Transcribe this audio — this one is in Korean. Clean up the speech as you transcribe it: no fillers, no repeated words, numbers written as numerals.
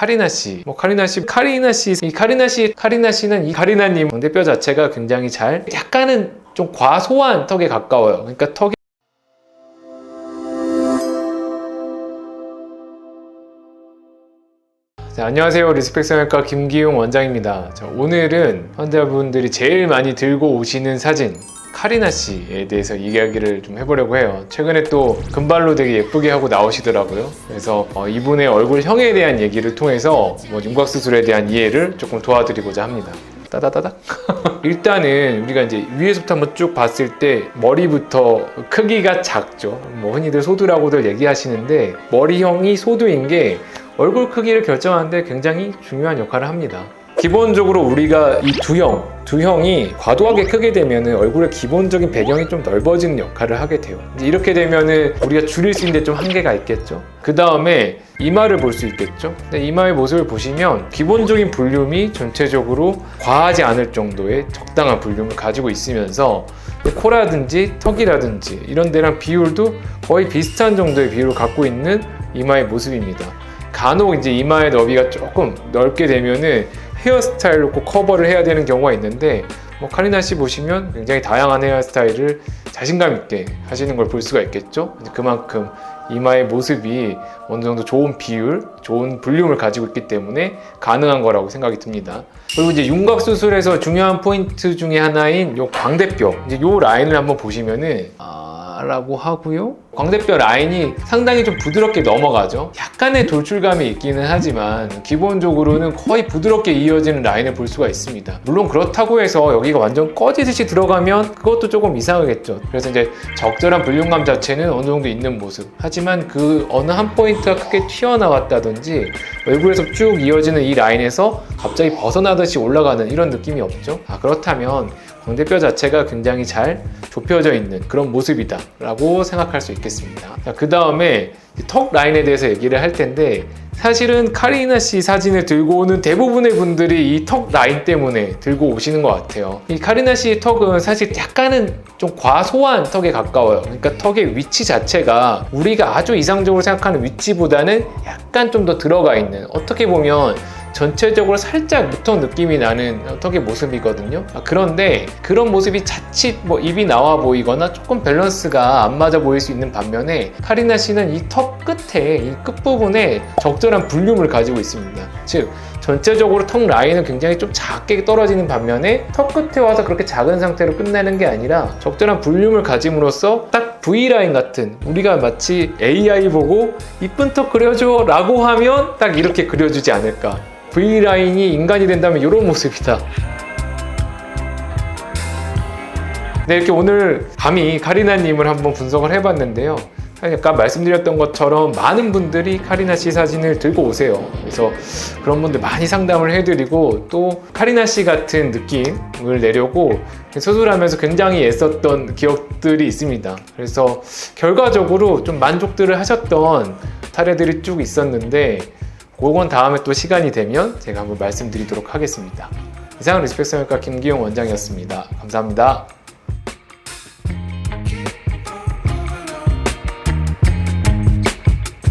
카리나 씨, 카리나 씨, 이 카리나 씨는 이 카리나님 광대뼈 자체가 굉장히 약간은 좀 과소한 턱에 가까워요. 그러니까 턱이 안녕하세요. 리스펙 성형외과 김기용 원장입니다. 오늘은 환자분들이 제일 많이 들고 오시는 사진 카리나 씨에 대해서 이야기를 좀 해보려고 해요. 최근에 또 금발로 되게 예쁘게 하고 나오시더라고요. 그래서 이분의 얼굴형에 대한 얘기를 통해서 윤곽수술에 대한 이해를 조금 도와드리고자 합니다. 따다다닥. 일단은 우리가 이제 위에서부터 한번 쭉 봤을 때 머리부터 크기가 작죠. 흔히들 소두라고들 얘기하시는데 머리형이 소두인 게 얼굴 크기를 결정하는데 굉장히 중요한 역할을 합니다. 기본적으로 우리가 이 두 형이 과도하게 크게 되면 얼굴의 기본적인 배경이 좀 넓어지는 역할을 하게 돼요. 이렇게 되면 우리가 줄일 수 있는데 좀 한계가 있겠죠. 그 다음에 이마를 볼 수 있겠죠. 근데 이마의 모습을 보시면 기본적인 볼륨이 전체적으로 과하지 않을 정도의 적당한 볼륨을 가지고 있으면서 코라든지 턱이라든지 이런 데랑 비율도 거의 비슷한 정도의 비율을 갖고 있는 이마의 모습입니다. 간혹 이제 이마의 너비가 조금 넓게 되면은 헤어스타일로 꼭 커버를 해야 되는 경우가 있는데 카리나 씨 보시면 굉장히 다양한 헤어스타일을 자신감 있게 하시는 걸 볼 수가 있겠죠. 그만큼 이마의 모습이 어느 정도 좋은 비율, 좋은 볼륨을 가지고 있기 때문에 가능한 거라고 생각이 듭니다. 그리고 이제 윤곽 수술에서 중요한 포인트 중에 하나인 요 광대뼈, 이제 요 라인을 한번 보시면은 라고 하고요. 광대뼈 라인이 상당히 좀 부드럽게 넘어가죠. 약간의 돌출감이 있기는 하지만 기본적으로는 거의 부드럽게 이어지는 라인을 볼 수가 있습니다. 물론 그렇다고 해서 여기가 완전 꺼지듯이 들어가면 그것도 조금 이상하겠죠. 그래서 이제 적절한 볼륨감 자체는 어느 정도 있는 모습. 하지만 그 어느 한 포인트가 크게 튀어나왔다든지 얼굴에서 쭉 이어지는 이 라인에서 갑자기 벗어나듯이 올라가는 이런 느낌이 없죠. 그렇다면 광대뼈 자체가 굉장히 잘 좁혀져 있는 그런 모습이다 라고 생각할 수 있겠습니다. 그 다음에 턱 라인에 대해서 얘기를 할 텐데 사실은 카리나 씨 사진을 들고 오는 대부분의 분들이 이 턱 라인 때문에 들고 오시는 것 같아요. 이 카리나 씨의 턱은 사실 약간은 좀 과소한 턱에 가까워요. 그러니까 턱의 위치 자체가 우리가 아주 이상적으로 생각하는 위치보다는 약간 좀 더 들어가 있는, 어떻게 보면 전체적으로 살짝 무턱 느낌이 나는 턱의 모습이거든요. 그런데 그런 모습이 자칫 입이 나와 보이거나 조금 밸런스가 안 맞아 보일 수 있는 반면에 카리나 씨는 이 턱 끝에, 이 끝부분에 적절한 볼륨을 가지고 있습니다. 즉 전체적으로 턱 라인은 굉장히 좀 작게 떨어지는 반면에 턱 끝에 와서 그렇게 작은 상태로 끝내는 게 아니라 적절한 볼륨을 가짐으로써 딱 V라인 같은, 우리가 마치 AI 보고 이쁜 턱 그려줘 라고 하면 딱 이렇게 그려주지 않을까. V라인이 인간이 된다면 이런 모습이다. 네, 이렇게 오늘 감히 카리나님을 한번 분석을 해봤는데요. 아까 말씀드렸던 것처럼 많은 분들이 카리나 씨 사진을 들고 오세요. 그래서 그런 분들 많이 상담을 해드리고 또 카리나 씨 같은 느낌을 내려고 수술하면서 굉장히 애썼던 기억들이 있습니다. 그래서 결과적으로 좀 만족들을 하셨던 사례들이 쭉 있었는데 그건 다음에 또 시간이 되면 제가 한번 말씀드리도록 하겠습니다. 이상은 리스펙 성형외과 김기용 원장이었습니다. 감사합니다.